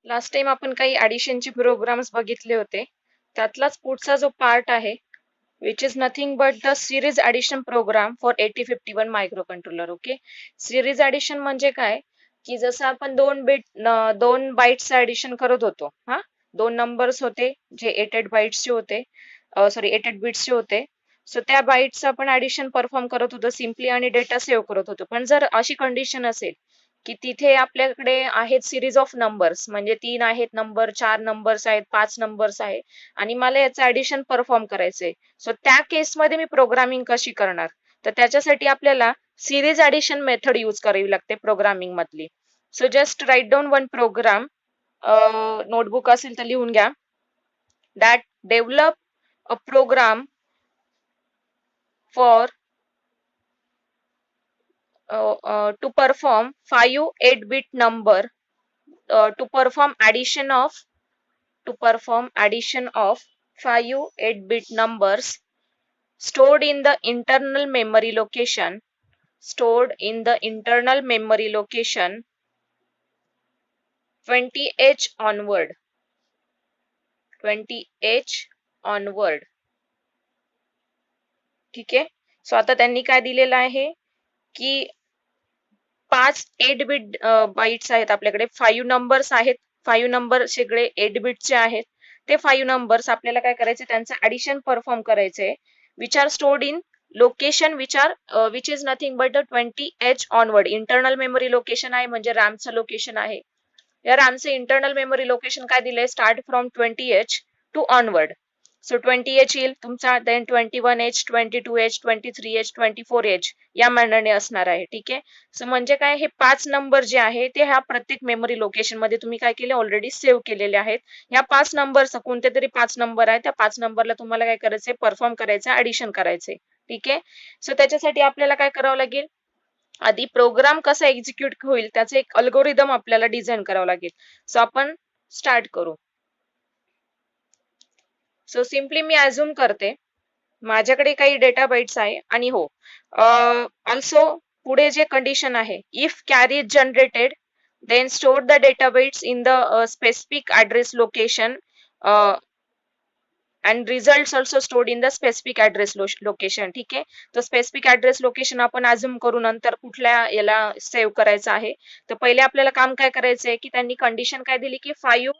Last time आपण काही ऍडिशनचे programs बघितले होते. त्यातलाच पुढचा जो पार्ट आहे which is nothing but the series addition program for 8051 microcontroller. Okay, series addition म्हणजे काय की जसं आपण दोन बाईट्स ऍडिशन करत होतो. हा, दोन नंबर्स होते जे 88 बाईट्सचे होते, सॉरी 88 बिट्सचे होते. सो त्या बाईट्स आपण ऍडिशन परफॉर्म करत होतो सिम्पली आणि डेटा सेव्ह करत होतो. पण जर अशी कंडिशन असेल की तिथे आपल्याकडे आहेत सिरीज ऑफ नंबर्स, म्हणजे 3 आहेत नंबर, 4 नंबर्स आहेत, 5 नंबर्स आहेत आणि मला याचं ऍडिशन परफॉर्म करायचंय. सो त्या केसमध्ये मी प्रोग्रामिंग कशी करणार? तर त्याच्यासाठी आपल्याला सिरीज ऍडिशन मेथड यूज करावी लागते प्रोग्रामिंग मधली. So just write down one program, notebook असेल तर लिहून घ्या. That develop a program for to perform 5 8-bit number, to perform addition of 5 8-bit numbers stored in the internal memory location 20H onward. ठीक आहे. So आता त्यांनी काय दिलेलं आहे की 5 8-बिट बाईट्स आहेत आपल्याकडे, 5 नंबर्स आहेत, 5 नंबर सगळे 8-बिटचे आहेत. ते 5 नंबर्स आपल्याला काय करायचे, त्यांचं ऍडिशन परफॉर्म करायचंय, which are stored in location which is nothing but 20H onward. Internal memory location आहे म्हणजे रॅमचं लोकेशन आहे. या रॅमचं इंटरनल मेमरी लोकेशन काय दिलंय, start from 20H to onward. So 20H येईल तुमचा, then 21H, 22H, 23H, 24H या मानाने असणार आहे. ठीक आहे. सो म्हणजे काय, हे 5 नंबर जे आहे ते ह्या प्रत्येक मेमरी लोकेशन मध्ये तुम्ही काय केले, ऑलरेडी सेव्ह केलेले आहेत. ह्या 5 नंबरचा कोणते तरी 5 नंबर आहे, त्या 5 नंबरला तुम्हाला काय करायचंय, परफॉर्म करायचं, ऍडिशन करायचंय. ठीक आहे. सो त्याच्यासाठी आपल्याला काय करावं लागेल, आधी प्रोग्राम कसा एक्झिक्यूट होईल त्याचं एक अल्गोरिदम आपल्याला डिझाईन करावं लागेल. सो आपण स्टार्ट करू. सो सिम्पली मी अज्युम करते माझ्याकडे काही डेटा बाईट्स आहे आणि हो, ऑल्सो पुढे जे कंडिशन आहे, if carry is generated then store the data bytes in the specific address location and result also stored in the specific address location. ठीक आहे. तर स्पेसिफिक ऍड्रेस लोकेशन आपण अज्युम करू नंतर कुठल्या याला सेव्ह करायचं आहे. तर पहिले आपल्याला काम काय करायचंय की त्यांनी कंडिशन काय दिली की 5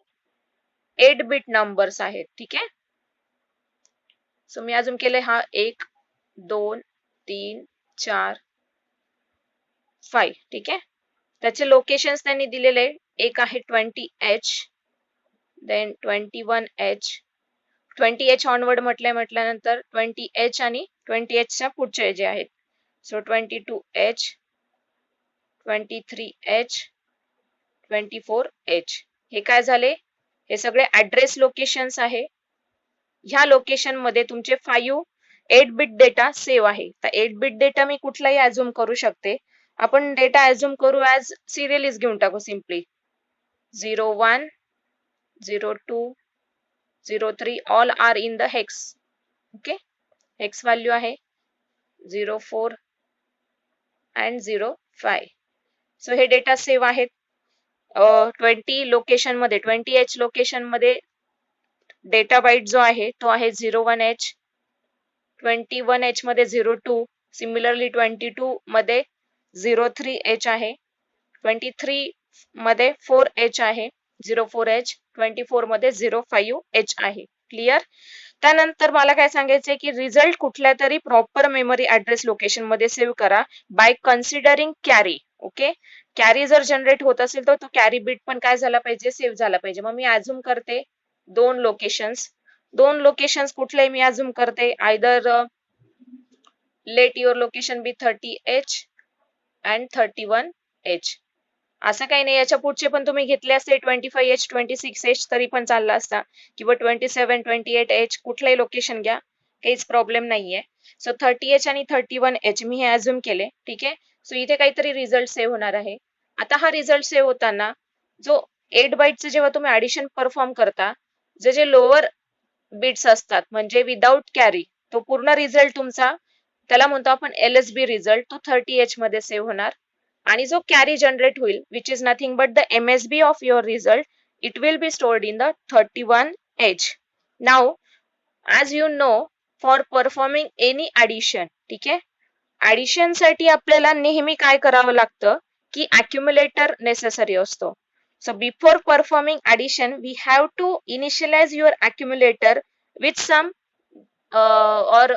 8-बिट नंबर्स आहेत. ठीक आहे. सो मी अजून केले, हा 1 2 3 4 5. ठीक आहे. त्याचे लोकेशन्स त्यांनी दिलेले, एक आहे 20H, then 21H, 20H onward म्हटल्यानंतर 20H आणि 20H च्या पुढचे जे आहेत, सो 22H, 23H, 24H. हे काय झाले, हे सगळे ऍड्रेस लोकेशन्स आहे. ह्या लोकेशन मध्ये तुमचे 5 8-बिट डेटा सेव्ह आहे. तर 8-बिट डेटा मी कुठलाही अज्युम करू शकते. आपण डेटा अज्युम करू ऍज सिरियलीज घेऊन टाकू simply. 01, 02, 03 all are in the hex. Okay, hex value आहे 04 अँड 05. सो हे डेटा सेव्ह आहेत. 20 लोकेशन मध्ये, 20H लोकेशन मध्ये डेटा बाईट जो आहे तो आहे 01H, 21H मध्ये 02, सिमिलरली 22 मध्ये 03H आहे, 23 मध्ये 4H आहे 04H, 24 मध्ये 05H आहे. क्लिअर. त्यानंतर मला काय सांगायचंय की रिझल्ट कुठल्या तरी प्रॉपर मेमरी ऍड्रेस लोकेशन मध्ये सेव्ह करा by considering carry. Okay, carry जर जनरेट होत असेल तर तो कॅरी बिट पण काय झाला पाहिजे, सेव्ह झाला पाहिजे. मग मी अज्युम करते दोन लोकेशन्स कुठले मी अज्युम करते, either let your location be 30H and 31H. असं काही नाही, याच्या पुढचे पण तुम्ही घेतले असते 25H, 26H तरी पण चालला असता, किंवा 27, 28H, कुठलंही लोकेशन घ्या, काहीच प्रॉब्लेम नाहीये. सो 30H आणि 31H मी हे अज्युम केले. ठीक आहे. सो इथे काहीतरी रिझल्ट सेव्ह होणार आहे. आता हा रिझल्ट सेव्ह होताना जो 8 बाईटचं जेव्हा तुम्ही ऍडिशन परफॉर्म करता, जे लोअर बिट्स असतात म्हणजे विदाउट कॅरी, तो पूर्ण रिझल्ट तुमचा, त्याला म्हणतो आपण LSB रिझल्ट, तो 30H मध्ये सेव्ह होणार. आणि जो कॅरी जनरेट होईल which is nothing but the MSB of your result, it will be stored in the 31H. Now, as you know, for performing any addition, ठीक आहे, ऍडिशन साठी आपल्याला नेहमी काय करावं लागतं की accumulator necessary असतो. So before performing addition, we have to initialize your accumulator with some or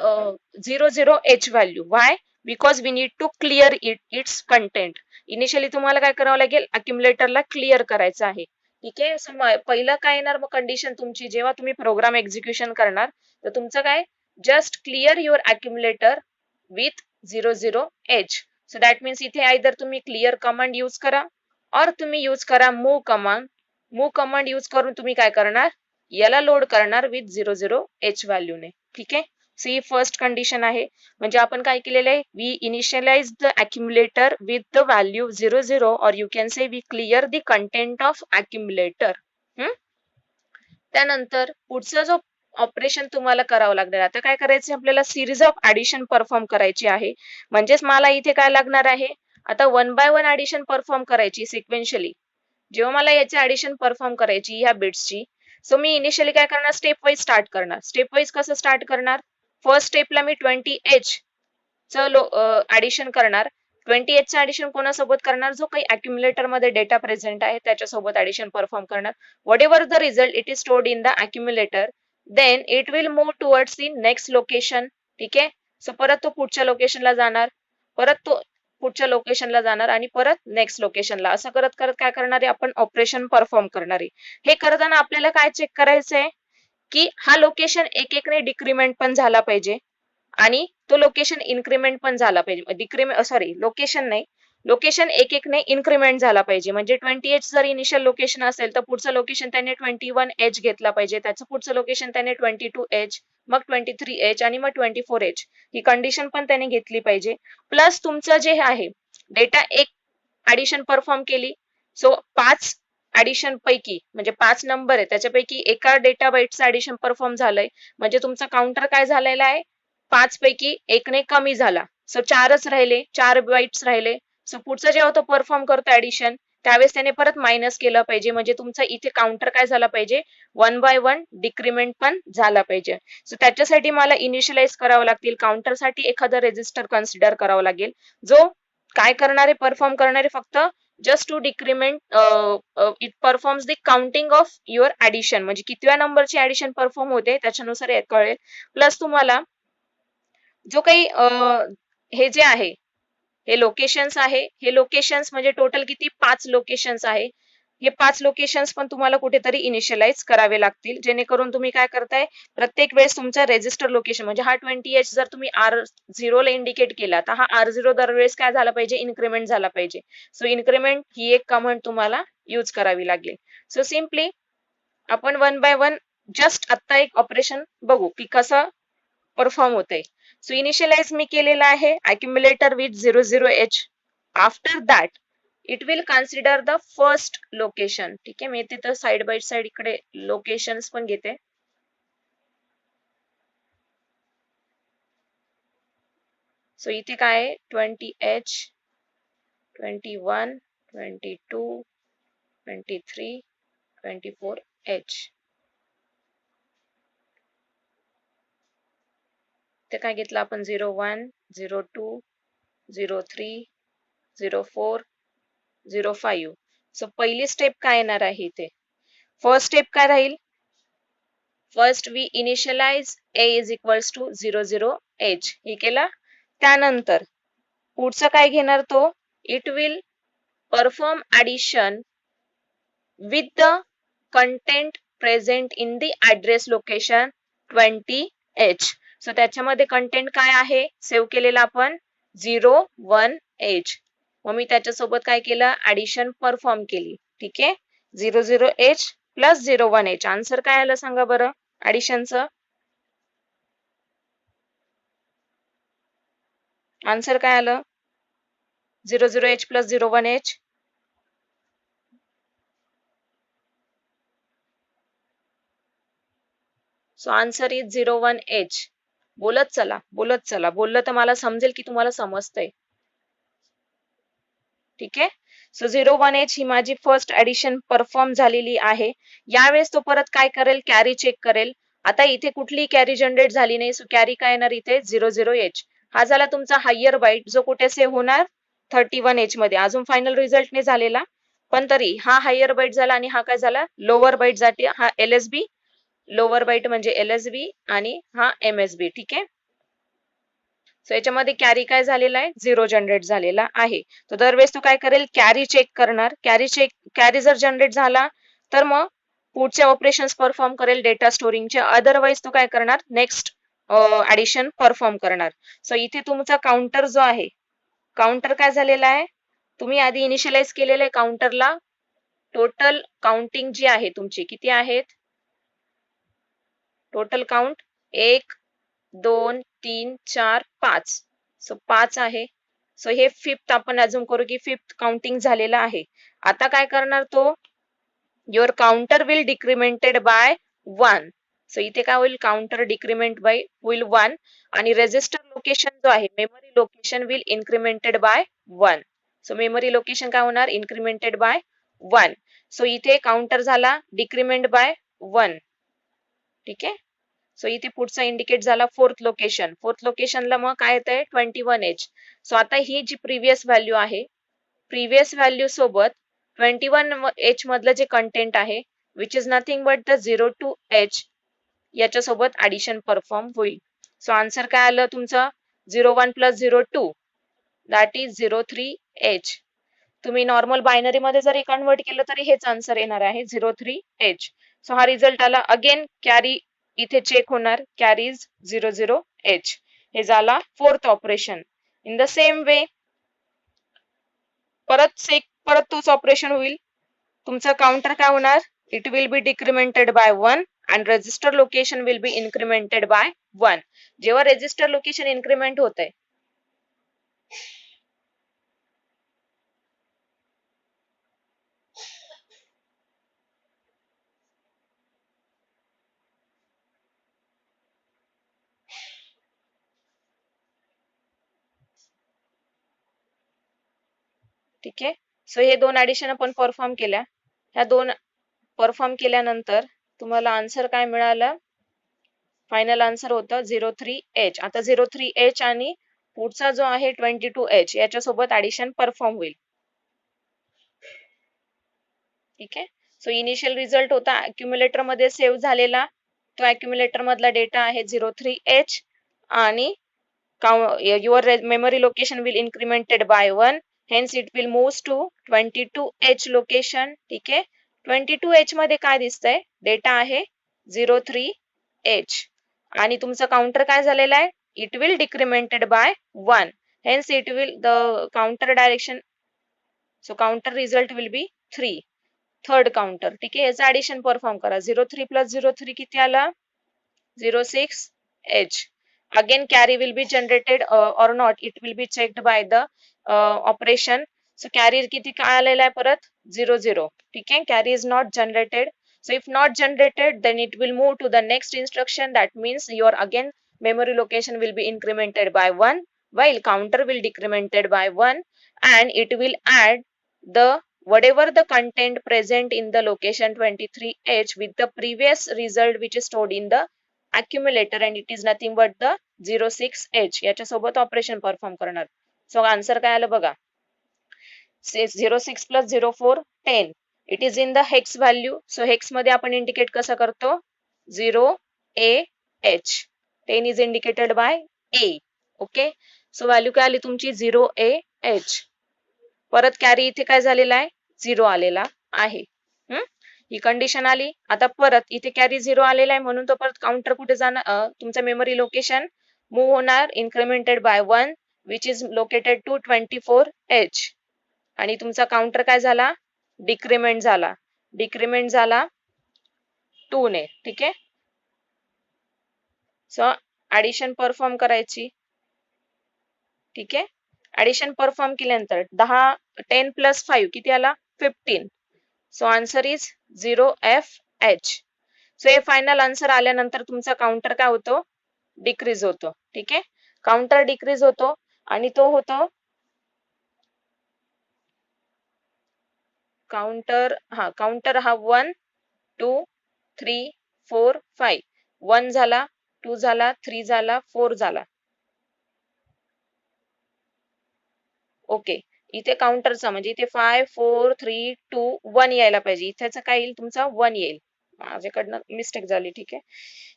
00H value. Why? Because we need to clear its content. Initially तुम्हाला काय करावं लागेल, accumulatorला क्लिअर करायचं आहे. ठीक आहे. सो पहिलं काय येणार मग कंडिशन तुमची, जेव्हा तुम्ही प्रोग्राम एक्झिक्युशन करणार तर तुमचं काय, just clear your accumulator with 00H. So that means इथे आयदर तुम्ही क्लिअर कमांड यूज करा और तुम्ही यूज करा move command. Move command use करून तुम्ही काय करणार, याला लोड करणार विथ 00H व्हॅल्यूने. ठीक आहे. सो ही फर्स्ट कंडिशन आहे. म्हणजे आपण काय केलेलं आहे, we initialize the accumulator with the value 00 और you can say we clear the content of accumulator. त्यानंतर पुढचं जो ऑपरेशन तुम्हाला करावं लागणार, आता काय करायचं, आपल्याला सिरीज ऑफ ऍडिशन परफॉर्म करायची आहे. म्हणजेच मला इथे काय लागणार आहे, आता 1 बाय 1 ऍडिशन परफॉर्म करायची सिक्वेन्शियली. जेव्हा मला याची ऍडिशन परफॉर्म करायची ह्या बिट्सची, सो मी इनिशियली काय करणार, स्टेप वाईज स्टार्ट करणार. स्टेप वाईज कसं स्टार्ट करणार, फर्स्ट स्टेपला मी 20H च ऍडिशन करणार. 20H चं ऍडिशन कोणासोबत करणार, जो काही अक्युमुलेटर मध्ये डेटा प्रेझेंट आहे त्याच्यासोबत ऍडिशन परफॉर्म करणार. Whatever the result it is stored in the accumulator, then it will move towards the next location. ठीक आहे. सो परत तो पुढच्या लोकेशनला जाणार, परत तो पुढच्या लोकेशनला जाणार आणि परत नेक्स्ट लोकेशनला, असं करत करत काय करणार आहे, आपण ऑपरेशन परफॉर्म करणार आहे. हे करताना आपल्याला काय चेक करायचंय की हा लोकेशन एक एकने डिक्रीमेंट पण झाला पाहिजे आणि तो लोकेशन इन्क्रीमेंट पण झाला पाहिजे. लोकेशन नाही, लोकेशन एक एकने इन्क्रीमेंट झाला पाहिजे. म्हणजे 20H जर इनिशियल लोकेशन असेल तर पुढचं लोकेशन त्याने 21H घेतला पाहिजे, त्याचं पुढचं लोकेशन त्याने 22H, मग 23H आणि मग 24H. ही कंडिशन पण त्याने घेतली पाहिजे. प्लस तुमचं जे आहे डेटा एक ऍडिशन परफॉर्म केली, सो 5 ऍडिशन पैकी म्हणजे 5 नंबर आहे त्याच्यापैकी एका डेटा बाईटचं ऍडिशन परफॉर्म झालंय, म्हणजे तुमचा काउंटर काय झालेला आहे, 5 पैकी एकने कमी झाला. सो 4च राहिले, 4 बाईट्स राहिले. सो पुढचा जेव्हा तो परफॉर्म करतो ऍडिशन, त्यावेळेस त्याने परत मायनस केलं पाहिजे, म्हणजे तुमचा इथे काउंटर काय झाला पाहिजे, 1 बाय 1 डिक्रीमेंट पण झाला पाहिजे. सो त्याच्यासाठी मला इनिशियलाइज करावं लागतील, काउंटरसाठी एखादा रेजिस्टर कन्सिडर करावा लागेल, जो काय करणारे, परफॉर्म करणारे फक्त just to decrement it performs the counting of your addition, म्हणजे कितव्या नंबरची ऍडिशन परफॉर्म होते त्याच्यानुसार हे कळेल. प्लस तुम्हाला जो काही हे जे आहे, हे लोकेशन्स आहे, हे लोकेशन्स म्हणजे टोटल किती, 5 लोकेशन्स आहे. हे 5 लोकेशन्स पण तुम्हाला कुठेतरी इनिशियलाइज करावे लागतील, जेणेकरून तुम्ही काय करताय, प्रत्येक वेळेस तुमचा रेजिस्टर लोकेशन म्हणजे हा 20H जर तुम्ही R0 ला इंडिकेट केला तर हा R0 दरवेळेस काय झाला पाहिजे, इन्क्रीमेंट झाला पाहिजे. सो इन्क्रीमेंट ही एक कमांड तुम्हाला यूज करावी लागेल. सो सिम्पली आपण 1 बाय 1 जस्ट आता एक ऑपरेशन बघू की कसं परफॉर्म होतंय. सो इनिशियलाइज मी केलेला आहे accumulator with 00H. After that it will consider the first location. ठीक आहे. मी तिथं साइड बाय साइड इकडे लोकेशन्स पण घेते. सो इथे काय आहे, 20H, 21, 22, 23, 24H. ते काय घेतलं आपण, 01, 02, 03, 04, 05. सो पहिली स्टेप काय येणार आहे इथे, फर्स्ट स्टेप काय राहील, first we initialize A is equals to 00H. हे केला. त्यानंतर पुढचं काय घेणार, तो it will perform addition with the content present in the address location 20H. So त्याच्यामध्ये कंटेंट काय आहे, सेव्ह केलेला आपण 01H. मग मी त्याच्यासोबत काय केलं, ऍडिशन परफॉर्म केली. ठीक आहे. 00H plus 01H. आन्सर काय आलं सांगा बरं ऍडिशनचं, आन्सर काय आलं, 00H plus 01H. So answer is 01H. बोलत चला, बोलत चला, बोललं तर मला समजेल की तुम्हाला समजतंय. ठीक आहे. सो 01H ही माझी फर्स्ट ऍडिशन परफॉर्म झालेली आहे. यावेळेस तो परत काय करेल, कॅरी चेक करेल. आता इथे कुठलीही कॅरी जनरेट झाली नाही, सो कॅरी काय येणार इथे 00H. हा झाला तुमचा हायर बाईट, जो कुठे सेव्ह होणार 31H मध्ये. अजून फायनल रिझल्ट नाही झालेला, पण तरी हा हायर बाईट झाला आणि हा काय झाला लोअर बाईट जाते. हा LSB, लोअर बाईट म्हणजे LSB आणि हा MSB. ठीक आहे. सो याच्यामध्ये कॅरी काय झालेला आहे, 0 जनरेट झालेला आहे. तर दरवेळेस तो काय करेल, कॅरी चेक करणार. कॅरी जर जनरेट झाला तर मग पुढचे ऑपरेशन्स परफॉर्म करेल डेटा स्टोरिंगचे. अदरवाईज तो काय करणार, नेक्स्ट ऍडिशन परफॉर्म करणार. सो इथे तुमचा काउंटर जो आहे, काउंटर काय झालेला आहे, तुम्ही आधी इनिशियलाइज केलेले आहे काउंटरला. टोटल काउंटिंग जी आहे तुमची किती आहेत, टोटल काउंट 1 2 3 4 5. सो 5 आहे. सो हे फिफ्थ आपण अजून करू की फिफ्थ काउंटिंग झालेलं आहे. आता काय करणार तो, your counter will decremented by 1. So इथे काय होईल, काउंटर डिक्रिमेंट बाय होईल 1 आणि रजिस्टर लोकेशन जो आहे, memory location will incremented by 1. So memory location काय होणार, इन्क्रिमेंटेड बाय 1. सो इथे काउंटर झाला डिक्रिमेंट बाय 1. ठीक आहे. सो इथे पुढचा इंडिकेट झाला फोर्थ लोकेशन. फोर्थ लोकेशनला मग काय येतंय 21H. सो आता ही जी प्रिव्हियस व्हॅल्यू आहे, प्रिव्हियस व्हॅल्यू सोबत 21H मधलं जे कंटेंट आहे, which is nothing but the 02H, याच्यासोबत ऍडिशन परफॉर्म होईल. सो आन्सर काय आलं तुमचं, 01 प्लस 02 दॅट इज 03H. तुम्ही नॉर्मल बायनरी मध्ये जरी कन्वर्ट केलं तरी हेच आन्सर येणार आहे 03H. सो हा रिझल्ट आला. अगेन कॅरी इथे चेक होणार, कॅरीज 00H. हे झाला fourth operation. In the same way परत तोच ऑपरेशन होईल. तुमचा काउंटर काय होणार, it will be decremented by 1 and register location will be incremented by 1. जेव्हा रजिस्टर लोकेशन इन्क्रिमेंट होत आहे, ठीक आहे. सो हे दोन ऍडिशन आपण परफॉर्म केल्या. ह्या दोन परफॉर्म केल्यानंतर तुम्हाला आन्सर काय मिळालं, फायनल आन्सर होतं 03H. आता 03H आणि पुढचा जो आहे 22H याच्यासोबत ऍडिशन परफॉर्म होईल. ठीक आहे. सो इनिशियल रिझल्ट होता अक्युम्युलेटर मध्ये सेव्ह झालेला, तो अक्युम्युलेटर मधला डेटा आहे 03H आणि your memory location will incremented by 1, hence it will moves to 22H location. ठीक आहे. 22H मध्ये काय दिसतंय, डेटा आहे 03H आणि तुमचा काउंटर काय झालेला आहे, it will decremented by 1, hence it will the counter direction, so counter result will be 3. Third counter. ठीक आहे. याचं ऍडिशन परफॉर्म करा. 03 प्लस 03 किती आला, 06H. Again carry will be generated or not, it will be checked by the operation. So carry किती काय आलेला आहे परत 00. ठीक आहे. Carry is not generated. So if not generated, then it will move to the next instruction. That means your again memory location will be incremented by 1 while counter will decremented by 1 and it will add the whatever the content present in the location 23H with the previous result which is stored in the accumulator and it is nothing but the 06H. याच्यासोबत operation perform करणार. So answer काय आलं बघा, 06 plus 04 10. It is in the hex value. So hex मध्ये आपण indicate कसं करतो, 0AH. 10 is indicated by A. Okay. So value काय आली तुमची 0AH. परत कॅरी इथे काय झालेला आहे, 0 आलेला आहे. ही कंडिशन आली. आता परत इथे कॅरी 0 आलेला आहे म्हणून तो परत काउंटर कुठे जाणार, तुमचं मेमरी लोकेशन मूव्ह होणार incremented by 1 which is located to 24H आणि तुमचा काउंटर काय झाला, डिक्रिमेंट झाला. डिक्रिमेंट झाला 2 ने. ठीक आहे. सो ऍडिशन परफॉर्म करायची. ठीक आहे. ऍडिशन परफॉर्म केल्यानंतर 10 प्लस 5 किती आला, 15. So answer is 0FH. So हे फायनल आन्सर आल्यानंतर तुमचा काउंटर काय होतो, डिक्रीज होतो. ठीक आहे. काउंटर डिक्रीज होतो आणि तो होतो काउंटर हा 1 2 3 4 5 1 झाला 2 झाला 3 झाला 4 झाला. ओके, इथे काउंटरचा म्हणजे इथे 5 4 3 2 1 यायला पाहिजे. इथेच काय येईल तुमचा 1 येईल. माझ्याकडनं मिस्टेक झाली, ठीक आहे.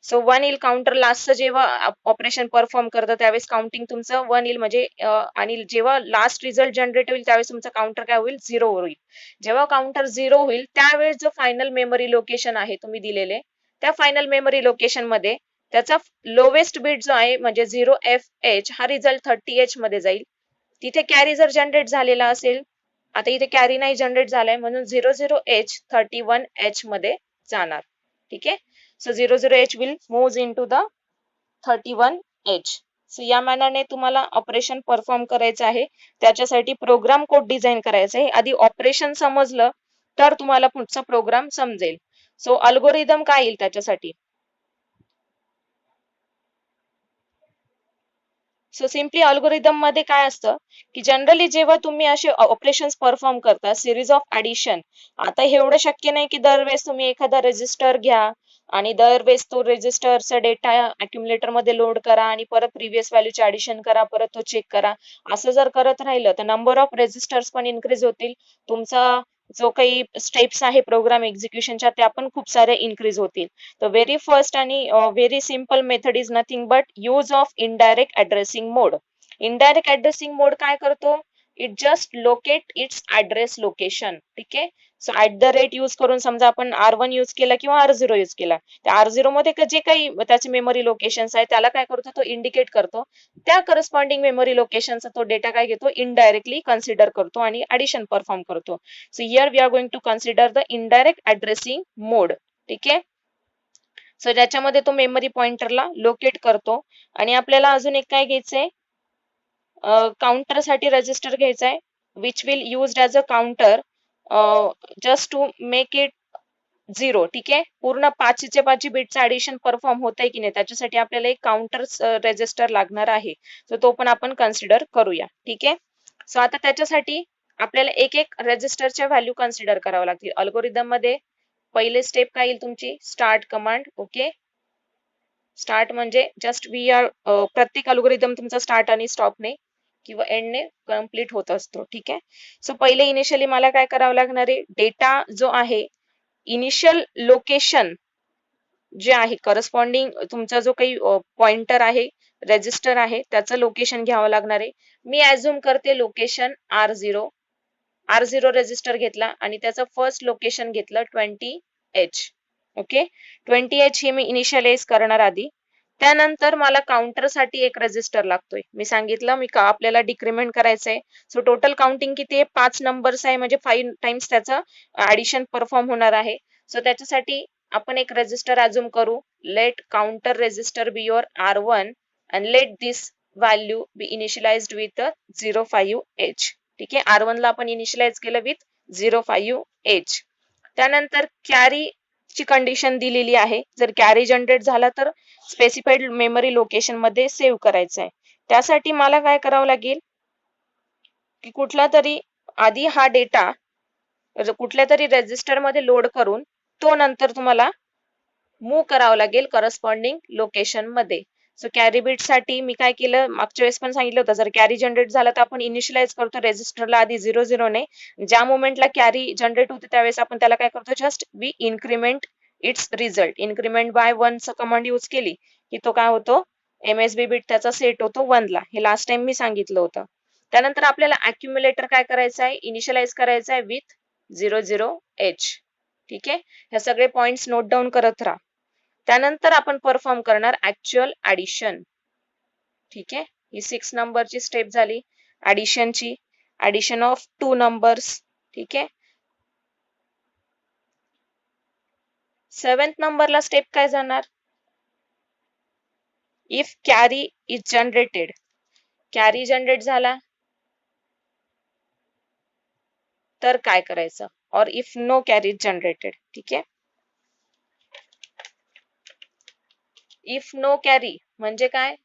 सो 1 येईल काउंटर लास्टचं जेव्हा ऑपरेशन परफॉर्म करतं त्यावेळेस काउंटिंग तुमचं 1 येईल म्हणजे आणि जेव्हा लास्ट रिझल्ट जनरेट होईल त्यावेळेस तुमचं काउंटर काय होईल 0 होईल. जेव्हा काउंटर 0 होईल त्यावेळेस जो फायनल मेमरी लोकेशन आहे तुम्ही दिलेले त्या फायनल मेमरी लोकेशन मध्ये त्याचा लोवेस्ट बिट जो आहे म्हणजे 0FH हा रिझल्ट 30H मध्ये जाईल. तिथे कॅरी जर जनरेट झालेला असेल, आता इथे कॅरी नाही जनरेट झालाय म्हणून 00H 31H मध्ये जाणार. ठीक आहे. So 00H will move into the 31H. So या मॅनरने तुम्हाला ऑपरेशन परफॉर्म करायचं आहे. त्याच्यासाठी प्रोग्राम कोड डिझाईन करायचं आहे. आधी ऑपरेशन समजलं तर तुम्हाला पुढचा प्रोग्राम समजेल. सो अल्गोरिदम काय येईल त्याच्यासाठी? सो सिम्पली अल्गोरिदम मध्ये काय असतं की जनरली जेव्हा तुम्ही असे ऑपरेशन्स परफॉर्म करता सिरीज ऑफ ऍडिशन, आता हे एवढं शक्य नाही की दरवेळेस तुम्ही एखादा रेजिस्टर घ्या आणि दरवेळेस तो रेजिस्टरचा डेटा अक्युमुलेटर मध्ये लोड करा आणि परत प्रिव्हियस व्हॅल्यूचे ऍडिशन करा, परत तो चेक करा. असं जर करत राहिलं तर नंबर ऑफ रेजिस्टर्स पण इन्क्रीज होतील. तुमचा जो काही स्टेप्स आहे प्रोग्राम एक्झिक्युशनच्या त्या पण खूप साऱ्या इन्क्रीज होतील. तर व्हेरी फर्स्ट आणि very simple method is nothing but use of indirect addressing mode. Indirect addressing mode काय करतो? It just locate its address location. ठीक आहे. So at the rate use करून समजा आपण R1 यूज केला किंवा R0 यूज केला, त्या R0 मध्ये जे काही त्याचे मेमरी लोकेशन्स आहे त्याला काय करतो तो इंडिकेट करतो. त्या करस्पॉन्डिंग मेमरी लोकेशनचा तो डेटा काय घेतो इनडायरेक्टली कन्सिडर करतो आणि ऍडिशन परफॉर्म करतो. So here we are going to consider the indirect addressing mode. ठीक आहे. सो ज्याच्यामध्ये तो मेमरी पॉइंटरला लोकेट करतो. आणि आपल्याला अजून एक काय घ्यायचंय, काउंटर साठी रजिस्टर घ्यायचा आहे which will used as a counter just to make it 0. ठीक आहे. पूर्ण 5चे 5 बिटचं ऍडिशन परफॉर्म होत आहे की नाही त्याच्यासाठी आपल्याला एक काउंटर रजिस्टर लागणार आहे. सो तो पण आपण कन्सिडर करूया. ठीक आहे. सो आता त्याच्यासाठी आपल्याला एक एक रजिस्टरच्या व्हॅल्यू कन्सिडर करावं लागतील. अल्गोरिदम मध्ये पहिले स्टेप काय येईल तुमची स्टार्ट कमांड. ओके, स्टार्ट म्हणजे जस्ट वी आर प्रत्येक अल्गोरिदम तुमचा स्टार्ट आणि स्टॉपने किंवा एंडने कम्प्लीट होत असतो. ठीक आहे. सो पहिले इनिशियली मला काय करावं लागणार आहे, डेटा जो आहे इनिशियल लोकेशन जे आहे करस्पॉन्डिंग तुमचा जो काही पॉइंटर आहे रजिस्टर आहे त्याचं लोकेशन घ्यावं लागणार आहे. मी ऍझ्युम करते लोकेशन R0 रजिस्टर घेतला आणि त्याचं फर्स्ट लोकेशन घेतलं 20H. ओके, 20H हे मी इनिशियलाइज करणार आधी. त्यानंतर मला काउंटर साठी एक रजिस्टर लागतोय. मी सांगितलं आपल्याला डिक्रिमेंट करायचंय. सो टोटल काउंटिंग किती आहे 5 नंबर्स आहे म्हणजे 5 टाइम्स त्याचं ऍडिशन परफॉर्म होणार आहे. सो त्याच्यासाठी आपण एक रजिस्टर ऍझ्युम करू. Let counter register be your R1 and let this value be initialized with 05H. ठीक आहे. R1 ला आपण इनिशियलाइज केलं विथ 05H. त्यानंतर कॅरी ची कंडिशन दिलेली आहे. जर कॅरी जनरेट झाला तर स्पेसिफाईड मेमरी लोकेशन मध्ये सेव्ह करायचं आहे. त्यासाठी मला काय करावं लागेल की कुठला तरी आधी हा डेटा कुठल्या तरी रजिस्टर मध्ये लोड करून तो नंतर तुम्हाला मूव्ह करावं लागेल करस्पॉन्डिंग लोकेशन मध्ये. सो कॅरी बिट साठी मी काय केलं मागच्या वेळेस पण सांगितलं होतं, जर कॅरी जनरेट झाला तर आपण इनिशियलाइज करतो रजिस्टरला आधी 00 ने. ज्या मोमेंटला कॅरी जनरेट होते त्यावेळेस आपण त्याला काय करतो just we increment its result. Increment by 1 चा कमांड यूज केली की तो काय होतो MSB बिट त्याचा सेट होतो 1 ला. हे लास्ट टाइम मी सांगितलं होतं. त्यानंतर आपल्याला अक्युमुलेटर काय करायचं आहे इनिशियलाइज करायचं आहे विथ 00H. ठीक आहे. हे सगळे पॉइंट्स नोट डाऊन करत राहा. त्यानंतर आपण परफॉर्म करणार ऍक्च्युअल ऍडिशन. ठीक आहे. ही 6 नंबरची स्टेप झाली ऍडिशनची. Addition of 2 numbers. ठीक आहे. 7th नंबरला स्टेप काय जाणार, if carry is generated. Carry generate झाला तर काय करायचं, और if no carry is generated. ठीक आहे. इफ नो कॅरी म्हणजे काय,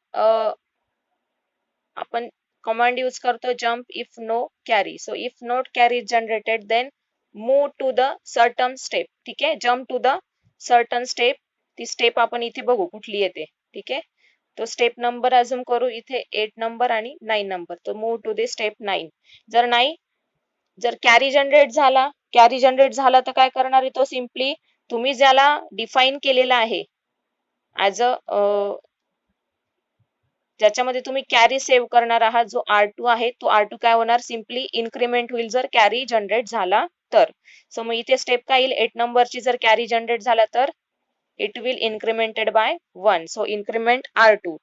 आपण कमांड यूज करतो jump if no carry. So if not carry is generated then move to the certain step. ठीक आहे, jump to the certain step. ती step आपण इथे बघू कुठली येते. ठीक आहे, तो स्टेप नंबर अजून करू इथे 8 नंबर आणि 9 नंबर. तो मूव टू द स्टेप 9. जर कॅरी जनरेट झाला तर काय करणार आहे, तो सिम्पली तुम्ही ज्याला डिफाईन केलेला आहे ऍज अ ज्याच्यामध्ये तुम्ही कॅरी सेव्ह करणार आहात, जो R2 आहे, तो R2 काय होणार, सिम्पली इन्क्रीमेंट होईल जर कॅरी जनरेट झाला तर. सो मग इथे स्टेप काय येईल, 8 नंबरची जर कॅरी जनरेट झाला तर it will incremented by 1. So increment R2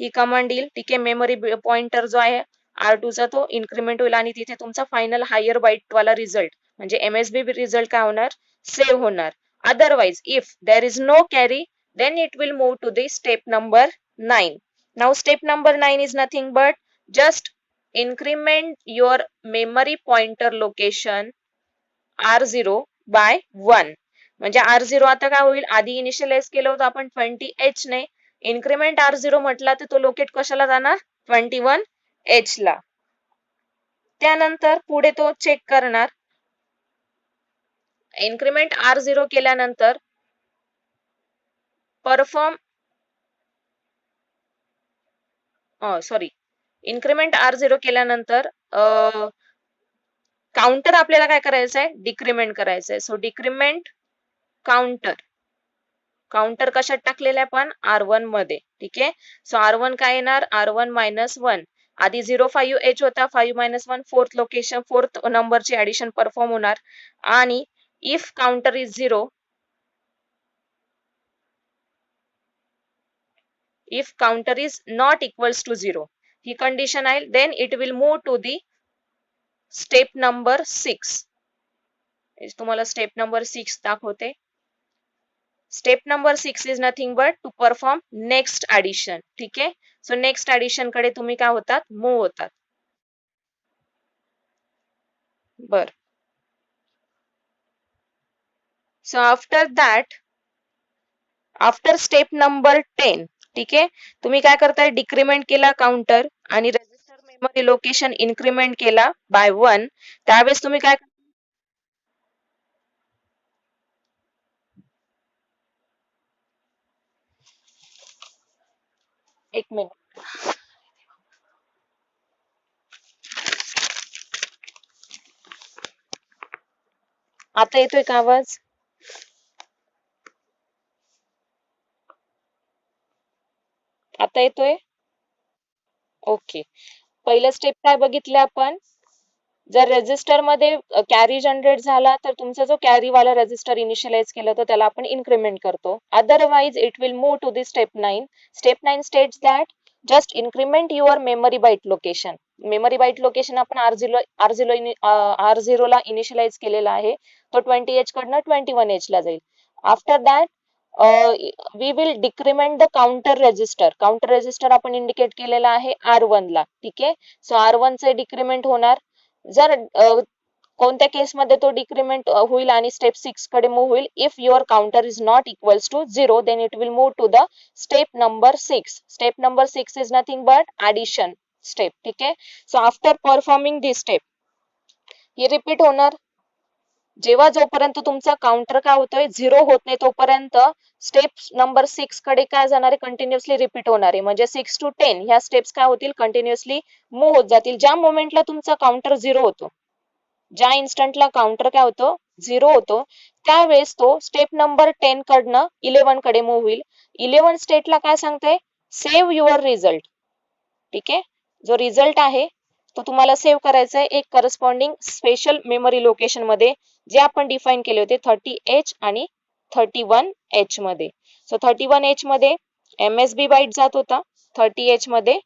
ही कमांड येईल. ठीक आहे, मेमरी पॉइंटर जो आहे R2 चा तो इन्क्रीमेंट होईल आणि तिथे तुमचा फायनल हायर बाईट वाला रिझल्ट म्हणजे MSB रिझल्ट काय होणार, सेव्ह होणार. Otherwise if there is no carry then it will move to the step number 9. Now step number 9 is nothing but just increment your memory pointer location R0 by 1. म्हणजे R0 आता काय होईल, आधी initialise केलं होतं आपण 20H ने, increment R0 म्हटला तर तो लोकेट कशाला जाणार, 21H ला. त्यानंतर पुढे तो चेक करणार, इन्क्रीमेंट R0 केल्यानंतर परफॉर्म इन्क्रीमेंट R0 केल्यानंतर काउंटर आपल्याला काय करायचं आहे, डिक्रीमेंट करायचं आहे. सो डिक्रीमेंट काउंटर कशात टाकलेलं आहे आपण, R1 मध्ये. ठीक आहे, सो R1 काय येणार, R1 -1. आधी 05H होता, 5 - 1 फोर्थ नंबरची ऍडिशन परफॉर्म होणार. आणि if counter is 0, if counter is not equals to 0 he condition आहे, then it will move to the step number 6. तुम्हाला स्टेप नंबर 6 दाखवते. Step number 6 is nothing but to perform next addition. ठीक आहे, so next addition कडे तुम्ही काय होतात, move होतात. बर, सो आफ्टर स्टेप नंबर 10, ठीक आहे, तुम्ही काय करताय, डिक्रीमेंट केला काउंटर आणि रजिस्टर मेमरी लोकेशन इन्क्रीमेंट केला बाय 1. त्यावेळेस तुम्ही काय, एक मिनिट, आता येतोय का आवाज, आता येतोय, ओके. पहिलं स्टेप काय बघितलं आपण, जर रजिस्टर मध्ये कॅरी जनरेट झाला तर तुमचा जो कॅरी वाला रजिस्टर इनिशियलाइज केलं तर त्याला आपण इन्क्रीमेंट करतो. Otherwise it will move to the step 9. Step 9 states that just increment your memory byte location. Memory byte location आपण R0 ला इनिशियलाइज केलेला आहे, तो 20H कडनं 21H ला जाईल. After that we will decrement the counter register आपण indicate केलेला आहे R1 ला. ठीक आहे, सो R1 चे डिक्रीमेंट होणार. जर कोणत्या केसमध्ये तो डिक्रीमेंट होईल आणि स्टेप 6 कडे मूव्ह होईल, if your counter is not equals to 0 then it will move to the step number 6. Step number 6 is nothing but addition step. ठीक आहे, so after performing this step ही रिपीट होणार. जेव्हा जोपर्यंत तुमचा काउंटर काय होतोय 0 होत नाही तोपर्यंत स्टेप नंबर 6 कडे काय जाणार आहे, कंटिन्युअसली रिपीट होणार आहे. म्हणजे 6 to 10 ह्या स्टेप्स काय होतील, कंटिन्युअसली मूव्ह होत जातील. ज्या मोमेंटला तुमचा काउंटर 0 होतो, ज्या इन्स्टंटला काउंटर काय होतो 0 होतो, त्यावेळेस तो स्टेप नंबर 10 कडनं 11 कडे मूव्ह होईल. 11 स्टेटला काय सांगते, सेव्ह युअर रिझल्ट. ठीक आहे, जो रिझल्ट आहे तो तुम्हाला सेव्ह करायचा आहे एक करस्पॉन्डिंग स्पेशल मेमरी लोकेशन मध्ये, जे आपण डिफाईन केले होते 30H आणि 31H मध्ये. सो 31H मध्ये MSB बाईट जात होता, 30H मध्ये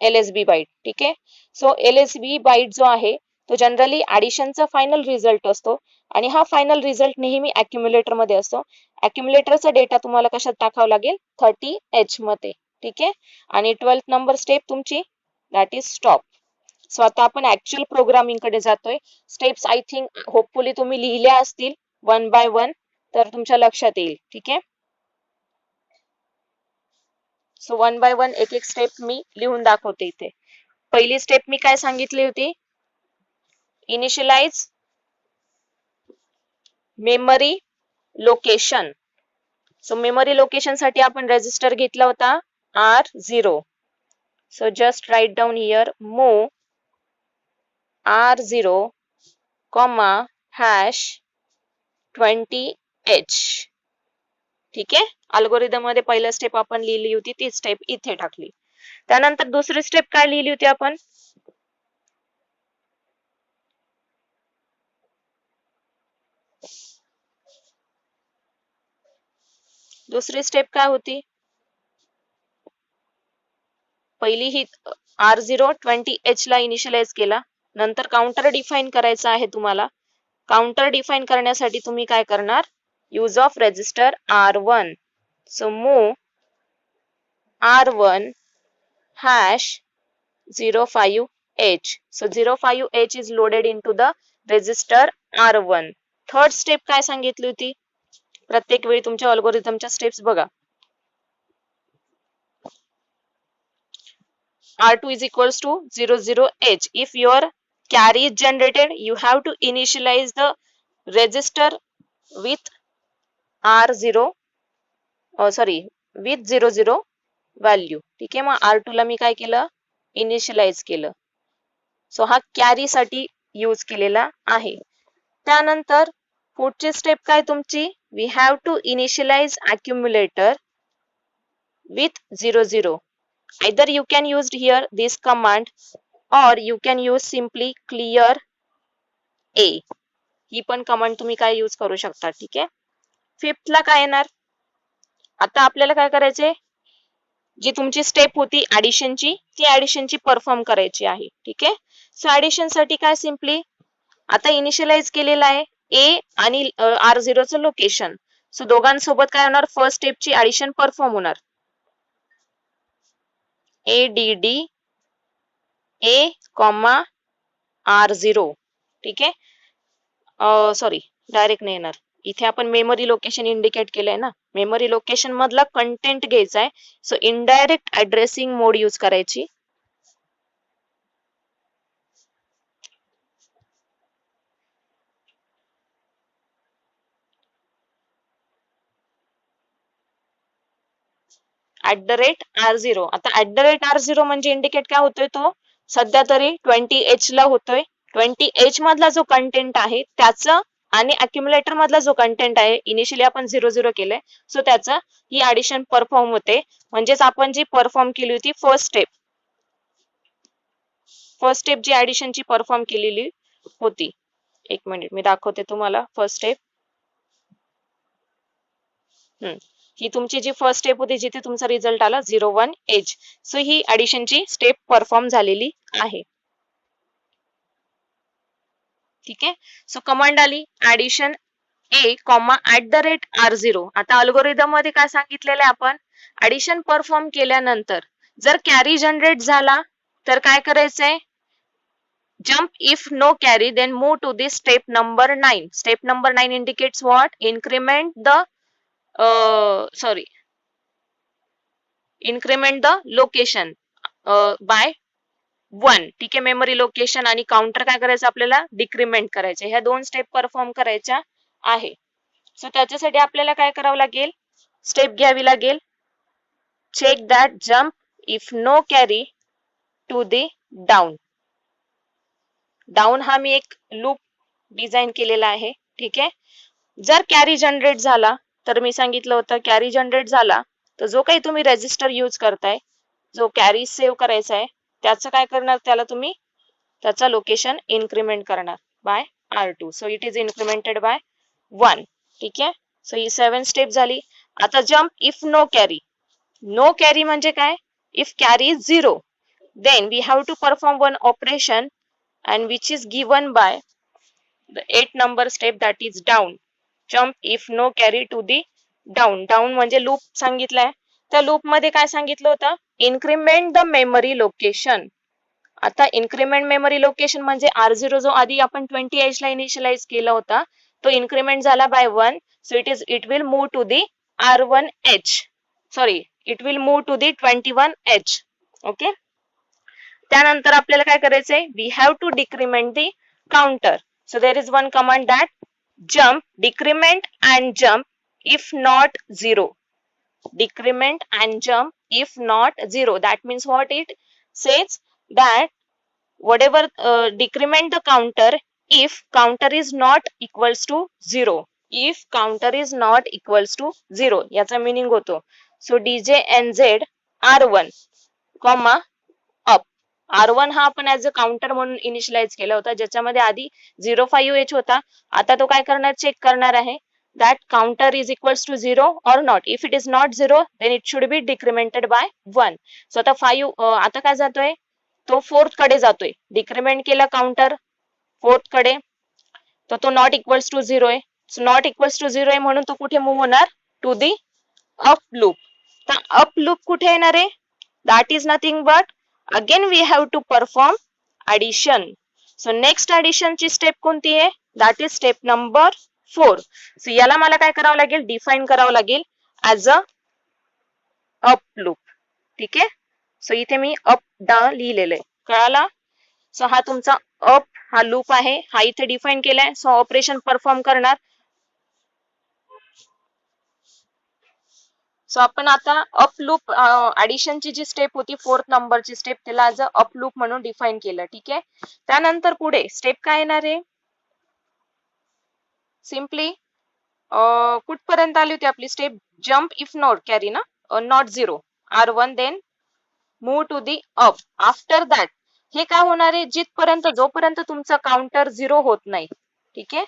LSB बाईट. ठीक आहे, सो LSB बाईट जो आहे तो जनरली ऍडिशनचा फायनल रिझल्ट असतो आणि हा फायनल रिझल्ट नेहमी अक्युम्युलेटर मध्ये असतो. अक्युम्युलेटरचा डेटा तुम्हाला कशात टाकावा लागेल, 30H मध्ये. ठीक आहे, आणि 12th नंबर स्टेप तुमची दॅट इज स्टॉप. सो आता आपण ऍक्च्युअल प्रोग्रामिंग कडे जातोय. स्टेप्स आय थिंक होपफुली तुम्ही लिहिल्या असतील 1 by 1, तर तुमच्या लक्षात येईल. ठीक आहे, सो 1 by 1 एक एक स्टेप मी लिहून दाखवते इथे. पहिली स्टेप मी काय सांगितली होती, initialize memory location. So memory location साठी आपण रजिस्टर घेतला होता R0. So just write down here move R0, hash 20H. ठीक आहे. अल्गोरिदम मध्ये पहिली स्टेप आपण लिहिली होती ती स्टेप इथे टाकली. त्यानंतर दुसरी स्टेप काय लिहिली होती आपण? दुसरी स्टेप काय होती? पहिली ही R0 20H ला इनिशियलाइज केला. नंतर काउंटर डिफाइन करायचा आहे तुम्हाला. काउंटर डिफाइन करण्यासाठी तुम्ही काय करणार? Use of register R1. So move R1 hash 05H. So 05H is loaded into the register R1. Third step काय सांगितली होती? प्रत्येक वेळी तुमच्या अल्गोरिदमच्या स्टेप्स बघा. R2 is equals to 00H. If your carry is generated, you have to initialize the register with R0, with 00 value. ठीक आहे. मग R2 ला मी काय केलं? इनिशियलाइज केलं. सो हा कॅरी साठी यूज केलेला आहे. त्यानंतर पुढची स्टेप काय तुमची? We have to initialize accumulator with 00. either you can use here this command or you can use simply clear A. ही पण कमांड तुम्ही काय यूज करू शकता. ठीक आहे. फिफ्थ ला काय येणार? आता आपल्याला काय करायचंय? जी तुमची स्टेप होती ऍडिशनची, ती ऍडिशनची परफॉर्म करायची आहे. ठीक आहे. सो ऍडिशन साठी काय सिम्पली आता इनिशियलाइज केलेलं आहे A आणि R0 चं लोकेशन. सो दोघांसोबत काय होणार? फर्स्ट स्टेपची ऍडिशन परफॉर्म होणार. ADD A, R0. ठीक आहे. सॉरी, डायरेक्ट नाही येणार. इथे आपण मेमरी लोकेशन इंडिकेट केलंय ना. मेमरी लोकेशन मधला कंटेंट घ्यायचा आहे. सो इनडायरेक्ट ऍड्रेसिंग मोड यूज करायची. @R0. आता @R0 म्हणजे इंडिकेट काय होतोय? तो सध्या तरी 20H ला होतोय. 20H मधला जो कंटेंट आहे त्याचं आणि अक्युमुलेटर मधला जो कंटेंट आहे, इनिशियली आपण 00 केलंय, सो त्याचं ही ऍडिशन परफॉर्म होते. म्हणजेच आपण जी परफॉर्म केली होती फर्स्ट स्टेप जी ऍडिशनची परफॉर्म केलेली होती. एक मिनिट मी दाखवते तुम्हाला फर्स्ट स्टेप. ही तुमची जी फर्स्ट स्टेप होती जिथे तुमचा रिझल्ट आला 01H. सो ही ऍडिशनची स्टेप परफॉर्म झालेली आहे. ठीक आहे. सो कमांड आली ऍडिशन A, @R0. आता अल्गोरिदम मध्ये काय सांगितलेलं आहे आपण? ऍडिशन परफॉर्म केल्यानंतर जर कॅरी जनरेट झाला तर काय करायचंय? Jump if no carry then move to this step number 9. Step number 9 indicates what? Increment the location by 1. ठीक आहे. मेमरी लोकेशन आणि काउंटर काय करायचं आपल्याला? डिक्रीमेंट करायचे. ह्या दोन स्टेप परफॉर्म करायच्या आहे. सो त्याच्यासाठी आपल्याला काय करावं लागेल? स्टेप घ्यावी लागेल. Check that jump if no carry to the down. Down हा मी एक लूप डिझाईन केलेला आहे. ठीक आहे. जर कॅरी जनरेट झाला तर मी सांगितलं होतं कॅरी जनरेट झाला तर जो काही तुम्ही रजिस्टर यूज करताय, जो कॅरी सेव्ह करायचा आहे, त्याचं काय करणार? त्याला तुम्ही त्याचा लोकेशन इन्क्रीमेंट करणार by R2. So it is incremented by 1. ठीक आहे. सो ही 7 स्टेप झाली. आता jump if no carry. No carry म्हणजे काय? If carry is 0 then we have to perform one operation and which is given by the 8 number step, that is down. Jump if no carry to the down. Down म्हणजे loop सांगितलंय. त्या loop मध्ये काय सांगितलं होतं? Increment the memory location. आता increment memory location म्हणजे R0 जो आधी आपण 20H ला इनिशियलाइज केला होता तो इन्क्रीमेंट झाला by 1. So it will move to the R1H. Sorry, it will move to the 21H. Okay. त्यानंतर आपल्याला काय करायचंय? We have to decrement the counter. So there is one command that jump, decrement and jump if not 0. Decrement and jump if not 0. That means what it says, that whatever decrement the counter if counter is not equals to 0. If counter is not equals to 0 याचा meaning होतो. So DJ NZ R1 comma up. R1 हा आपण as a counter म्हणून initialise केला होता, ज्याच्यामध्ये आधी 05H होता. आता तो काय करणार, चेक करणार आहे that counter is equals to 0 or not. If it is not 0 then it should be decremented by 1. So आता 5 आता काय जातोय, तो फोर्थ कडे जातोय. डिक्रीमेंट केला काउंटर फोर्थ कडे, तर तो नॉट इक्वल्स टू 0 आहे. सो नॉट इक्वल्स टू 0 आहे म्हणून तो कुठे मूव्ह होणार, टू दी अप लूप. तर अप लूप कुठे येणार आहे, that is nothing but again we have to perform addition. So next addition ची स्टेप कोणती आहे, that is step number 4. So याला मला काय करावं लागेल, डिफाइन करावं लागेल ऍज अ अप लूप. ठीक आहे. सो इथे मी अप डाउन लिहिलेलं आहे, कळाला. सो हा तुमचा अप हा लूप आहे, हा इथे डिफाइन केलाय. सो ऑपरेशन परफॉर्म करणार. सो आपण आता अप लूप ऍडिशनची जी स्टेप होती फोर्थ नंबरची स्टेप, त्याला ऍज अ अप लूप म्हणून डिफाइन केलं. ठीक आहे. त्यानंतर पुढे स्टेप काय येणार आहे, सिम्पली कुठपर्यंत आली होती आपली step, jump if not carry ना, not 0 R1 then move to the up. After that हे काय होणार आहे, जिथपर्यंत जोपर्यंत तुमचा काउंटर 0 होत नाही. ठीक आहे.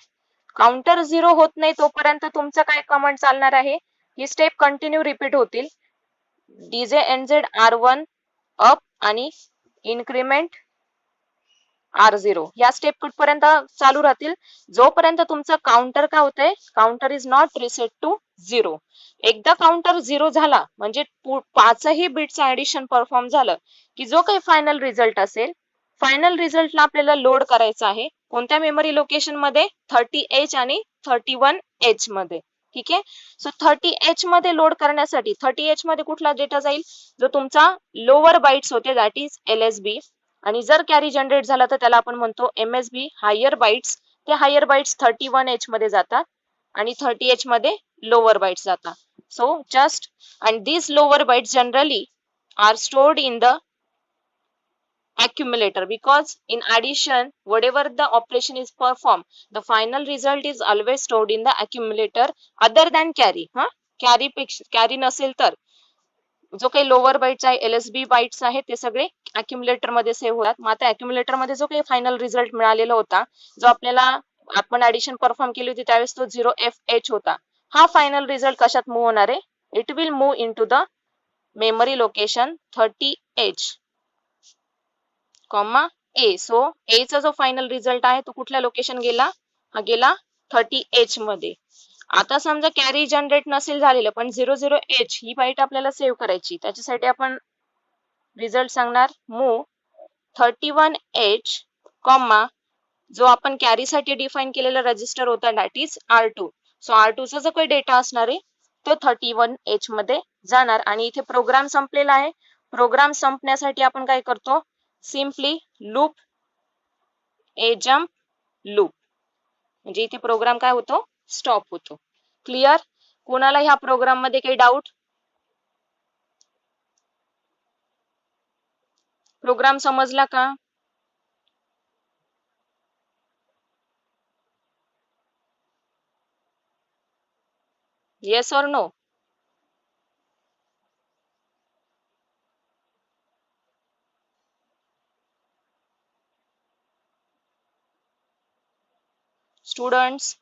काउंटर 0 होत नाही तोपर्यंत तुमचं काय कमांड चालणार आहे, ही स्टेप कंटिन्यू रिपीट होतील. डीजे एनझेड R1 अप आणि इन्क्रीमेंट R0 या स्टेप कुठपर्यंत चालू राहतील, जोपर्यंत तुमचं काउंटर काय होतंय, counter is not reset to 0. एकदा काउंटर 0 झाला म्हणजे पाचही बिटचं ऍडिशन परफॉर्म झालं की जो काही फायनल रिझल्ट असेल, फायनल रिझल्टला आपल्याला लोड करायचं आहे कोणत्या मेमरी लोकेशन मध्ये, 30H आणि 31H मध्ये. ठीक आहे. सो 30H मध्ये लोड करण्यासाठी 30H मध्ये कुठला डेटा जाईल, जो तुमचा लोअर बाइट्स होते, दॅट इज LSB. आणि जर कॅरी जनरेट झाला तर त्याला आपण म्हणतो MSB हायर बाइट्स. ते हायर बाइट्स 31H मध्ये जातात आणि 30H मध्ये लोअर बाइट्स जातात. So just and these lower bytes generally are stored in the accumulator, because in addition whatever the operation is performed, the final result is always stored in the accumulator other than carry. Carry नसेल तर जो काही lower bytes आहे, LSB bytes आहेत, ते सगळे accumulator मध्ये save होतात. मग आता अक्युमुलेटर मध्ये जो काही फायनल रिझल्ट मिळालेला होता, जो आपल्याला आपण ऍडिशन परफॉर्म केली होती त्यावेळेस तो 0FH होता, हा फायनल रिझल्ट कशात मूव्ह होणार आहे, it will move into the memory location 30H comma A. So A चा जो फायनल रिझल्ट आहे तो कुठल्या लोकेशन गेला, हा गेला 30H मध्ये. आता समजा कॅरी जनरेट नसेल झालेलं पण 00H ही बाईट आपल्याला सेव्ह करायची, त्याच्यासाठी आपण रिझल्ट सांगणार मूव 31H कॉमा जो आपण कॅरीसाठी डिफाइन केलेला रजिस्टर होता, that is R2. So R2 चा जो काही डेटा असणार आहे तो 31H मध्ये जाणार. आणि इथे प्रोग्राम संपलेला आहे. प्रोग्राम संपण्यासाठी आपण काय करतो, सिम्पली लूप ए जम्प लूप, म्हणजे इथे प्रोग्राम काय होतो, स्टॉप होतो. क्लिअर. कोणाला ह्या प्रोग्राम मध्ये काही डाऊट, प्रोग्राम समजला का? येस और नो? स्टुडंट्स